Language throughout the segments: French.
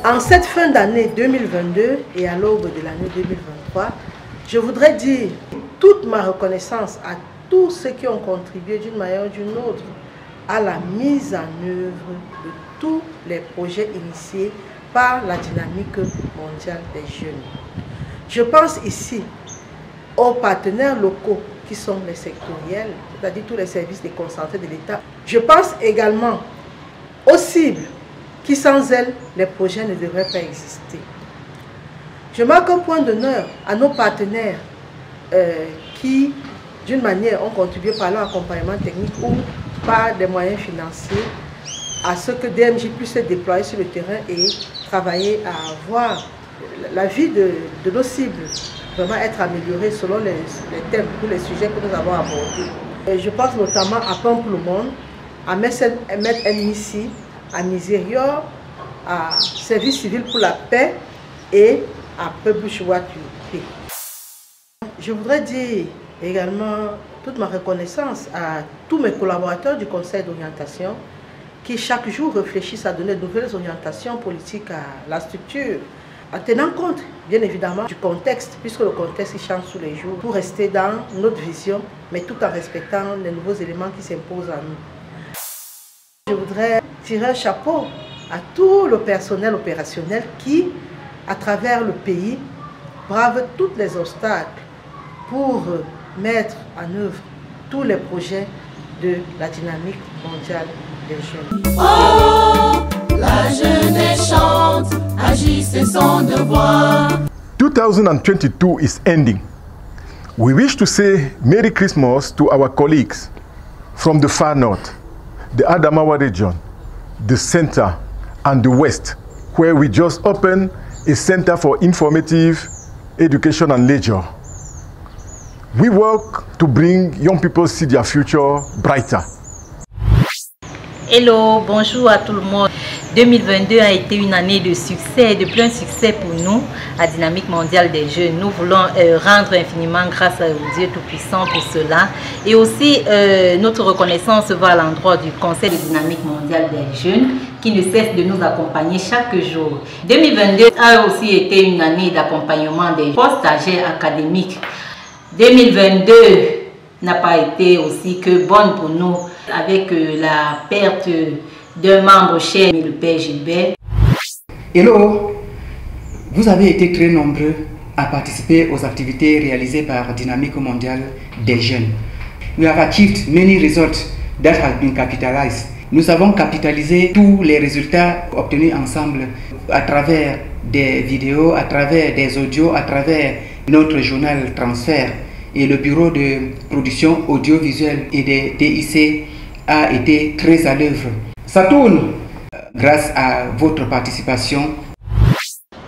En cette fin d'année 2022 et à l'aube de l'année 2023, je voudrais dire toute ma reconnaissance à tous ceux qui ont contribué d'une manière ou d'une autre à la mise en œuvre de tous les projets initiés par la dynamique mondiale des jeunes. Je pense ici aux partenaires locaux qui sont les sectoriels, c'est-à-dire tous les services déconcentrés de l'État. Je pense également aux cibles qui sans elles, les projets ne devraient pas exister. Je marque un point d'honneur à nos partenaires qui, d'une manière, ont contribué par leur accompagnement technique ou par des moyens financiers à ce que DMJ puisse se déployer sur le terrain et travailler à voir la vie de nos cibles vraiment être améliorée selon les thèmes ou les sujets que nous avons abordés. Et je pense notamment à Pain pour le Monde, à Maître NMICI, à Misérior, à Service civil pour la paix et à Peuple Choua Tué. Je voudrais dire également toute ma reconnaissance à tous mes collaborateurs du Conseil d'orientation qui chaque jour réfléchissent à donner de nouvelles orientations politiques à la structure, en tenant compte bien évidemment du contexte, puisque le contexte il change tous les jours, pour rester dans notre vision, mais tout en respectant les nouveaux éléments qui s'imposent à nous. Je voudrais tirer un chapeau à tout le personnel opérationnel qui, à travers le pays, brave tous les obstacles pour mettre en œuvre tous les projets de la dynamique mondiale des jeunes. Oh, la jeunesse chante, agit, c'est son devoir. 2022 is ending. We wish to say Merry Christmas to our colleagues from the far north, the Adamawa region, the center, and the west, where we just opened a center for informative education and leisure. We work to bring young people see their future brighter. Hello, bonjour à tout le monde. 2022 a été une année de succès, de plein succès pour nous, à Dynamique mondiale des jeunes. Nous voulons rendre infiniment grâce au Dieu Tout-Puissant pour cela. Et aussi, notre reconnaissance va à l'endroit du Conseil de Dynamique mondiale des jeunes qui ne cesse de nous accompagner chaque jour. 2022 a aussi été une année d'accompagnement des post-stagiaires académiques. 2022 n'a pas été aussi que bonne pour nous avec la perte d'un membre cher, le père Gilbert. Hello, vous avez été très nombreux à participer aux activités réalisées par Dynamique mondiale des jeunes. We have achieved many results that have been capitalized. Nous avons capitalisé tous les résultats obtenus ensemble à travers des vidéos, à travers des audios, à travers notre journal Transfert. Et le bureau de production audiovisuelle et des DIC a été très à l'œuvre. Ça tourne grâce à votre participation.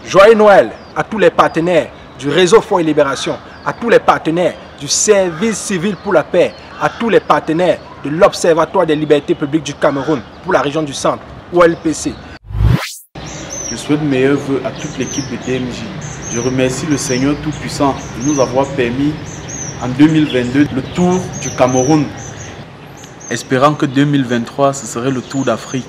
Joyeux Noël à tous les partenaires du réseau Foi et Libération, à tous les partenaires du service civil pour la paix, à tous les partenaires de l'Observatoire des libertés publiques du Cameroun pour la région du centre, OLPC. Je souhaite meilleurs vœux à toute l'équipe de DMJ. Je remercie le Seigneur Tout-Puissant de nous avoir permis en 2022 le tour du Cameroun, espérant que 2023 ce serait le tour d'Afrique.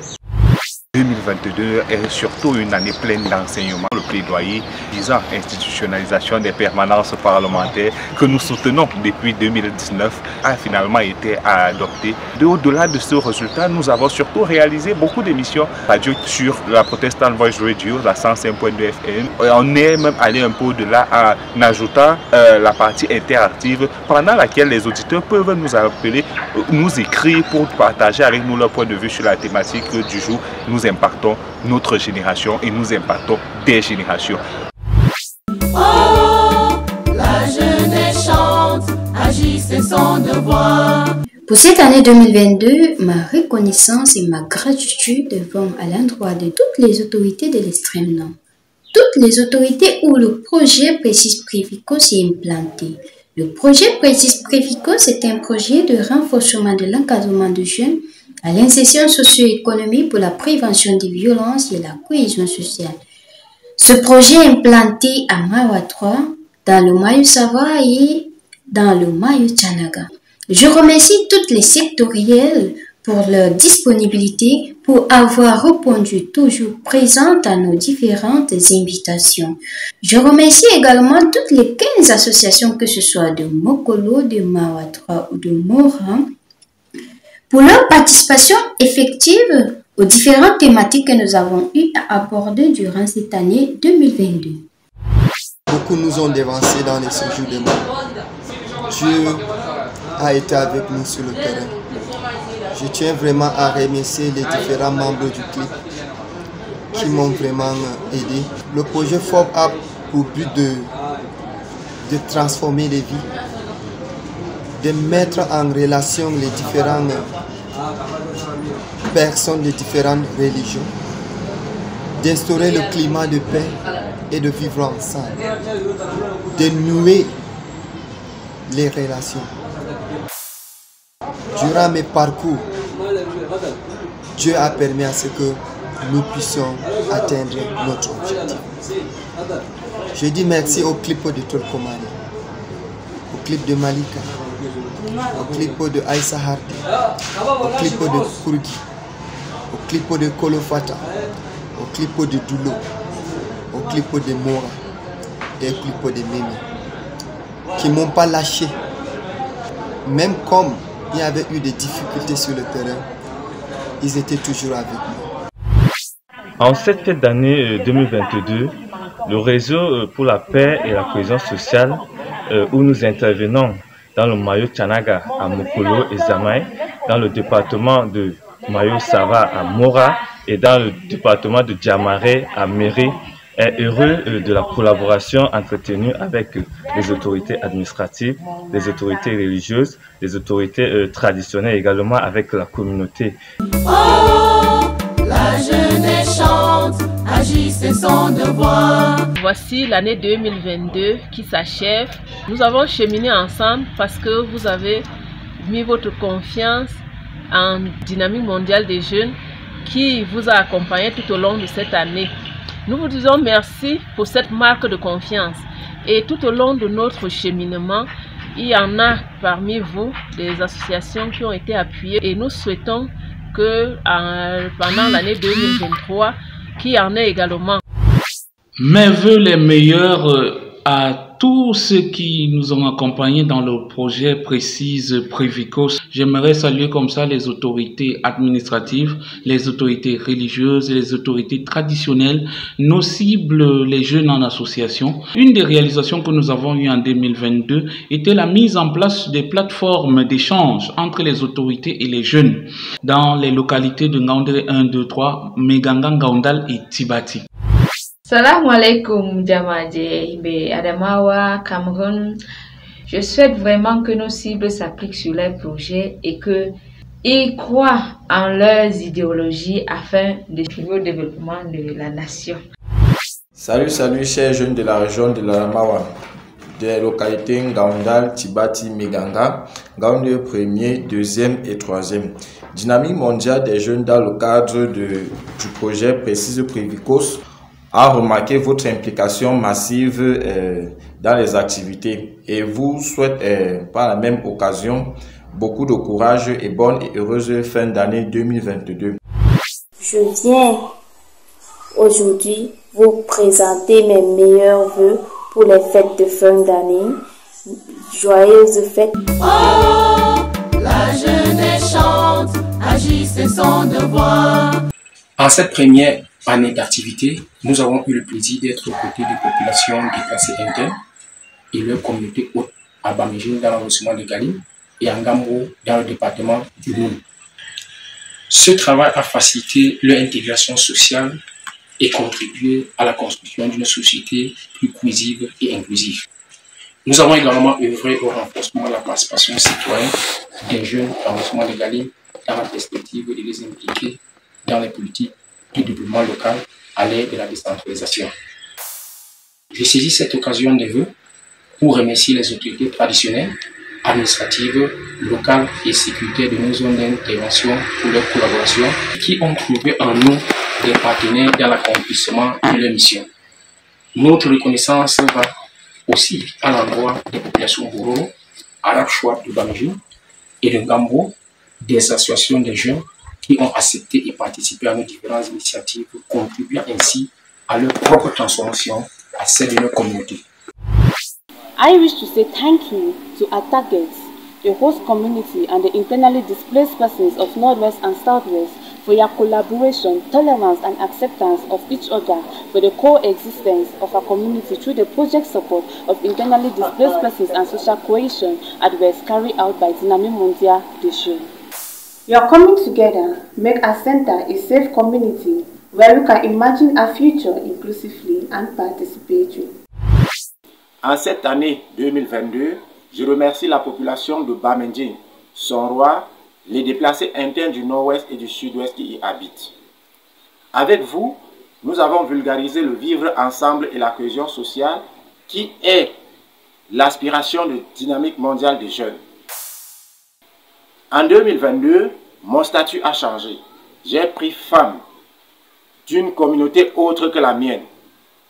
2022 est surtout une année pleine d'enseignements. Le plaidoyer visant institutionnalisation des permanences parlementaires que nous soutenons depuis 2019 a finalement été adopté. Au-delà de ce résultat, nous avons surtout réalisé beaucoup d'émissions radio sur la Protestant Voice Radio, la 105.2 FM. On est même allé un peu au-delà en ajoutant la partie interactive pendant laquelle les auditeurs peuvent nous appeler, nous écrire pour partager avec nous leur point de vue sur la thématique du jour. Nous impactons notre génération et nous impactons des générations. Oh, la jeunesse chante, agit, c'est son devoir. Pour cette année 2022, ma reconnaissance et ma gratitude vont à l'endroit de toutes les autorités de l'extrême nord. Toutes les autorités où le projet Précis Prévico s'est implanté. Le projet Précis Prévico, c'est un projet de renforcement de l'encadrement de jeunes à l'insertion socio-économique pour la prévention des violences et la cohésion sociale. Ce projet implanté à Mawa 3 dans le Mayo Sava et dans le Mayo Tchanaga. Je remercie toutes les sectorielles pour leur disponibilité, pour avoir répondu toujours présente à nos différentes invitations. Je remercie également toutes les 15 associations, que ce soit de Mokolo, de Mawatra ou de Mora, pour leur participation effective aux différentes thématiques que nous avons eu à aborder durant cette année 2022. Beaucoup nous ont dévancés dans les séjours de mort. Dieu a été avec nous sur le terrain. Je tiens vraiment à remercier les différents membres du clip qui m'ont vraiment aidé. Le projet FOB a pour but de transformer les vies, de mettre en relation les différentes personnes de différentes religions, d'instaurer le climat de paix et de vivre ensemble, de nouer les relations. Durant mes parcours, Dieu a permis à ce que nous puissions atteindre notre objectif. Je dis merci au clip de Tolkomani, au clip de Malika, au clip de Aïssa Hardy, au clip de Kurgi, au clip de Kolofata, au clip de Doulo, au clip de Mora et au clip de Mimi, qui ne m'ont pas lâché, même comme il y avait eu des difficultés sur le terrain, ils étaient toujours avec nous. En cette fête d'année 2022, le réseau pour la paix et la cohésion sociale, où nous intervenons dans le Mayo Tchanaga à Mokolo et Zamaï, dans le département de Mayo Sava à Mora et dans le département de Djamaré à Méré, est heureux de la collaboration entretenue avec les autorités administratives, les autorités religieuses, les autorités traditionnelles, également avec la communauté. Oh, la jeunesse chante, agissez son devoir. Voici l'année 2022 qui s'achève. Nous avons cheminé ensemble parce que vous avez mis votre confiance en Dynamique mondiale des jeunes qui vous a accompagné tout au long de cette année. Nous vous disons merci pour cette marque de confiance et tout au long de notre cheminement, il y en a parmi vous des associations qui ont été appuyées et nous souhaitons que pendant l'année 2023, qu'il y en ait également. Mes vœux les meilleurs à tous ceux qui nous ont accompagnés dans le projet Précise Prévicos. J'aimerais saluer comme ça les autorités administratives, les autorités religieuses, les autorités traditionnelles, nos cibles, les jeunes en association. Une des réalisations que nous avons eues en 2022 était la mise en place des plateformes d'échange entre les autorités et les jeunes dans les localités de Ngaoundéré 1, 2, 3, Meganga, Ngaoundal et Tibati. Salam alaikum Djamadje, Adamawa, Cameroun. Je souhaite vraiment que nos cibles s'appliquent sur les projets et qu'ils croient en leurs idéologies afin de contribuer au développement de la nation. Salut chers jeunes de la région de l'Adamawa, des localités Ngaoundal, Tibati, Meganga, Ngaoundé 1er, 2e et 3e. Dynamique mondiale des jeunes dans le cadre du projet Précise Prévicos a remarqué votre implication massive dans les activités et vous souhaite par la même occasion beaucoup de courage et bonne et heureuse fin d'année 2022. Je viens aujourd'hui vous présenter mes meilleurs vœux pour les fêtes de fin d'année. Joyeuses fêtes. Oh, la jeunesse chante, agissez son devoir. En cette première année d'activité, nous avons eu le plaisir d'être aux côtés des populations déplacées internes et leur communauté haute à Bamijin dans l'arrondissement de Galim et à Ngambo dans le département du Moun. Ce travail a facilité leur intégration sociale et contribué à la construction d'une société plus cohésive et inclusive. Nous avons également œuvré au renforcement de la participation citoyenne des jeunes dans l'arrondissement de Galim dans la perspective de les impliquer dans les politiques du développement local à l'aide de la décentralisation. Je saisis cette occasion des vœux pour remercier les autorités traditionnelles, administratives, locales et sécuritaires de nos zones d'intervention pour leur collaboration qui ont trouvé en nous des partenaires dans l'accomplissement de leur mission. Notre reconnaissance va aussi à l'endroit des populations Bororo, Arab Chouab de Bamijin et de Gambo, des associations des jeunes qui ont accepté et participé à nos différentes initiatives, contribuant ainsi à leur propre transformation, à celle de leur communauté. I wish to say thank you to our targets, the host community and the internally displaced persons of Northwest and Southwest for your collaboration, tolerance and acceptance of each other for the coexistence of our community through the project support of internally displaced persons and social cohesion adverse carried out by Dynamique Mondiale des Jeunes. We are coming together make our center a safe community where we can imagine a future inclusively and participatory. En cette année 2022, je remercie la population de Bamendjing, son roi, les déplacés internes du nord-ouest et du sud-ouest qui y habitent. Avec vous, nous avons vulgarisé le vivre ensemble et la cohésion sociale qui est l'aspiration de Dynamique Mondiale des Jeunes. En 2022, mon statut a changé. J'ai pris femme d'une communauté autre que la mienne,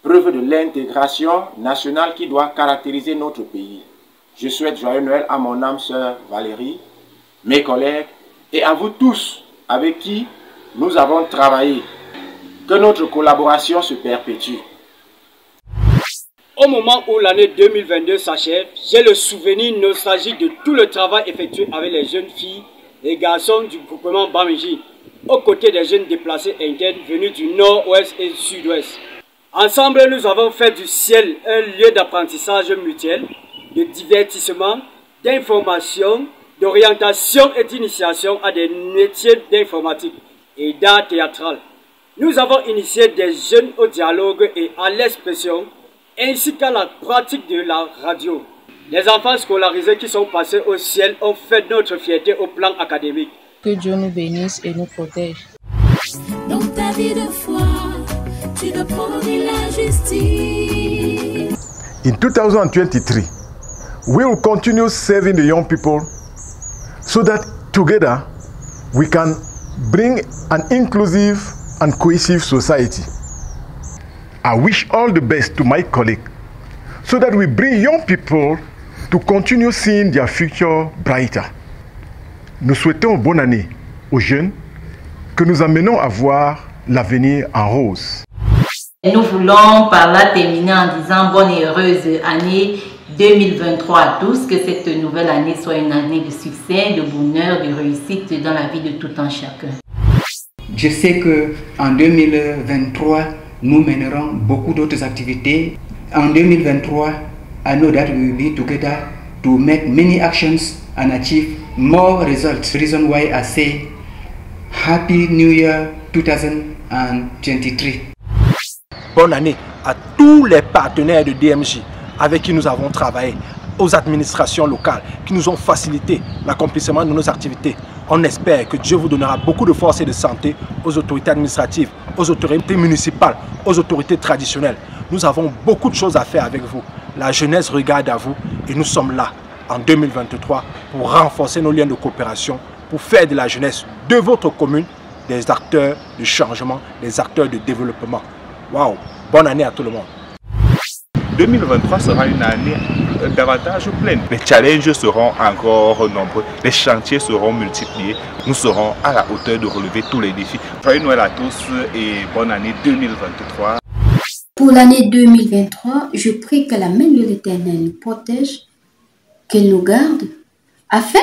preuve de l'intégration nationale qui doit caractériser notre pays. Je souhaite joyeux Noël à mon âme sœur Valérie, mes collègues et à vous tous avec qui nous avons travaillé. Que notre collaboration se perpétue. Au moment où l'année 2022 s'achève, j'ai le souvenir nostalgique de tout le travail effectué avec les jeunes filles et garçons du groupement Bamijin, aux côtés des jeunes déplacés internes venus du nord-ouest et du sud-ouest. Ensemble, nous avons fait du ciel un lieu d'apprentissage mutuel, de divertissement, d'information, d'orientation et d'initiation à des métiers d'informatique et d'art théâtral. Nous avons initié des jeunes au dialogue et à l'expression, ainsi qu'à la pratique de la radio. Les enfants scolarisés qui sont passés au ciel ont fait notre fierté au plan académique. Que Dieu nous bénisse et nous protège. Dans ta vie de foi, tu dois prôner la justice. In 2023, we will continue serving the young people so that together we can bring an inclusive and cohesive society. I wish all the best to my colleague so that we bring young people to continue seeing their future brighter. Nous souhaitons une bonne année aux jeunes que nous amenons à voir l'avenir en rose. Nous voulons par là terminer en disant bonne et heureuse année 2023 à tous, que cette nouvelle année soit une année de succès, de bonheur, de réussite dans la vie de tout un chacun. Je sais qu'en 2023, nous mènerons beaucoup d'autres activités. En 2023, I know that we will be together to make many actions and achieve more results. The reason why I say Happy New Year 2023. Bonne année à tous les partenaires de DMJ avec qui nous avons travaillé, aux administrations locales qui nous ont facilité l'accomplissement de nos activités. On espère que Dieu vous donnera beaucoup de force et de santé aux autorités administratives, aux autorités municipales, aux autorités traditionnelles. Nous avons beaucoup de choses à faire avec vous. La jeunesse regarde à vous et nous sommes là en 2023 pour renforcer nos liens de coopération, pour faire de la jeunesse de votre commune des acteurs de changement, des acteurs de développement. Waouh! Bonne année à tout le monde. 2023 sera une année davantage pleine. Les challenges seront encore nombreux, les chantiers seront multipliés. Nous serons à la hauteur de relever tous les défis. Joyeux Noël à tous et bonne année 2023. Pour l'année 2023, je prie que la main de l'Éternel nous protège, qu'elle nous garde, afin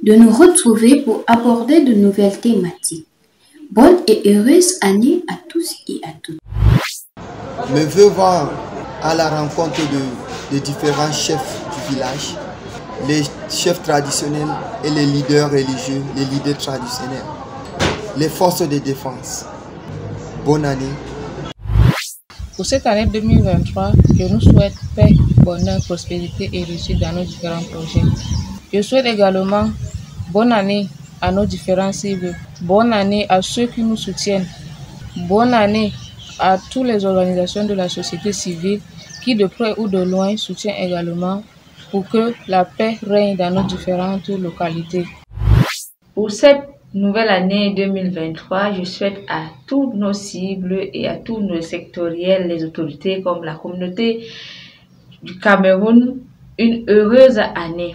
de nous retrouver pour aborder de nouvelles thématiques. Bonne et heureuse année à tous et à toutes. Mes vœux vont à la rencontre des différents chefs du village, les chefs traditionnels et les leaders religieux, les leaders traditionnels, les forces de défense. Bonne année. Pour cette année 2023, je nous souhaite paix, bonheur, prospérité et réussite dans nos différents projets. Je souhaite également bonne année à nos différents cibles, bonne année à ceux qui nous soutiennent, bonne année à toutes les organisations de la société civile qui de près ou de loin soutiennent également pour que la paix règne dans nos différentes localités. Pour cette nouvelle année 2023, je souhaite à tous nos cibles et à tous nos sectoriels, les autorités comme la communauté du Cameroun une heureuse année.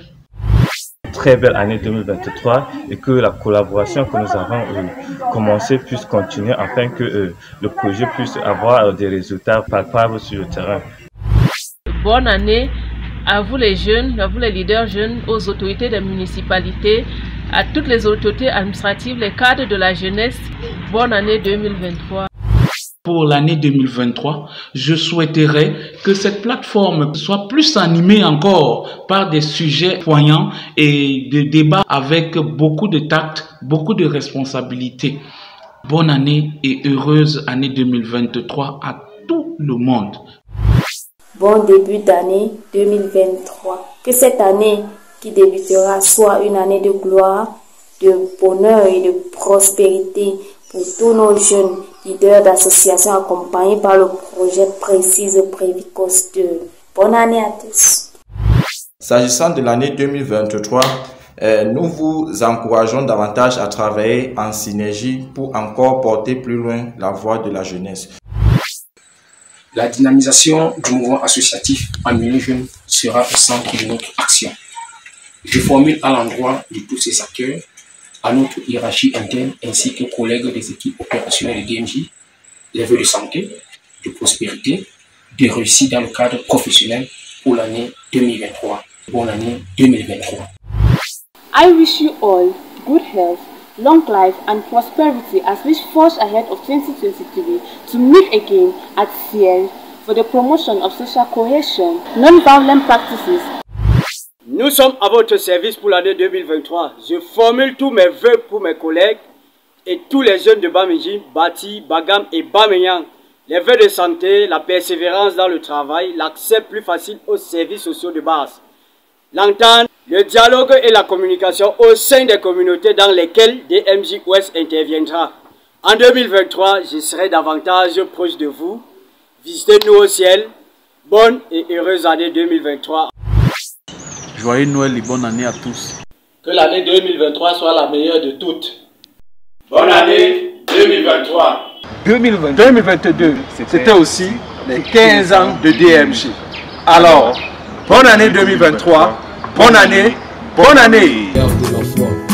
Très belle année 2023 et que la collaboration que nous avons commencé puisse continuer afin que le projet puisse avoir des résultats palpables sur le terrain. Bonne année à vous les jeunes, à vous les leaders jeunes, aux autorités des municipalités, à toutes les autorités administratives, les cadres de la jeunesse. Bonne année 2023. Pour l'année 2023, je souhaiterais que cette plateforme soit plus animée encore par des sujets poignants et des débats avec beaucoup de tact, beaucoup de responsabilité. Bonne année et heureuse année 2023 à tout le monde. Bon début d'année 2023. Que cette année qui débutera soit une année de gloire, de bonheur et de prospérité pour tous nos jeunes leaders d'associations accompagnés par le projet Précise Prévicoce 2. Bonne année à tous. S'agissant de l'année 2023, nous vous encourageons davantage à travailler en synergie pour encore porter plus loin la voix de la jeunesse. La dynamisation du mouvement associatif en milieu jeune sera au centre de notre action. Je formule à l'endroit de tous ces acteurs, à notre hiérarchie interne ainsi qu'aux collègues des équipes opérationnelles de DMJ, les vœux de santé, de prospérité, de réussite dans le cadre professionnel pour l'année 2023. Bonne année 2023. I wish you all good health, long life and prosperity as we forge ahead of 2023 to meet again at CIEL for the promotion of social cohesion, non-violent practices. Nous sommes à votre service pour l'année 2023. Je formule tous mes vœux pour mes collègues et tous les jeunes de Bamejim, Bati, Bagam et Bameyang. Les vœux de santé, la persévérance dans le travail, l'accès plus facile aux services sociaux de base, l'entente, le dialogue et la communication au sein des communautés dans lesquelles DMJ Ouest interviendra. En 2023, je serai davantage proche de vous. Visitez-nous au ciel. Bonne et heureuse année 2023. Joyeux Noël et bonne année à tous. Que l'année 2023 soit la meilleure de toutes. Bonne année 2023. 2022, c'était aussi les 15 ans de DMJ. Alors, bonne année 2023, bonne année, bonne année.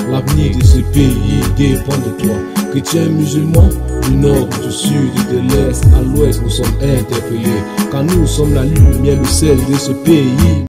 L'avenir de ce pays dépend de toi. Chrétiens, musulmans, du nord, du sud, de l'est à l'ouest, nous sommes interpellés. Car nous sommes la lumière, le sel de ce pays.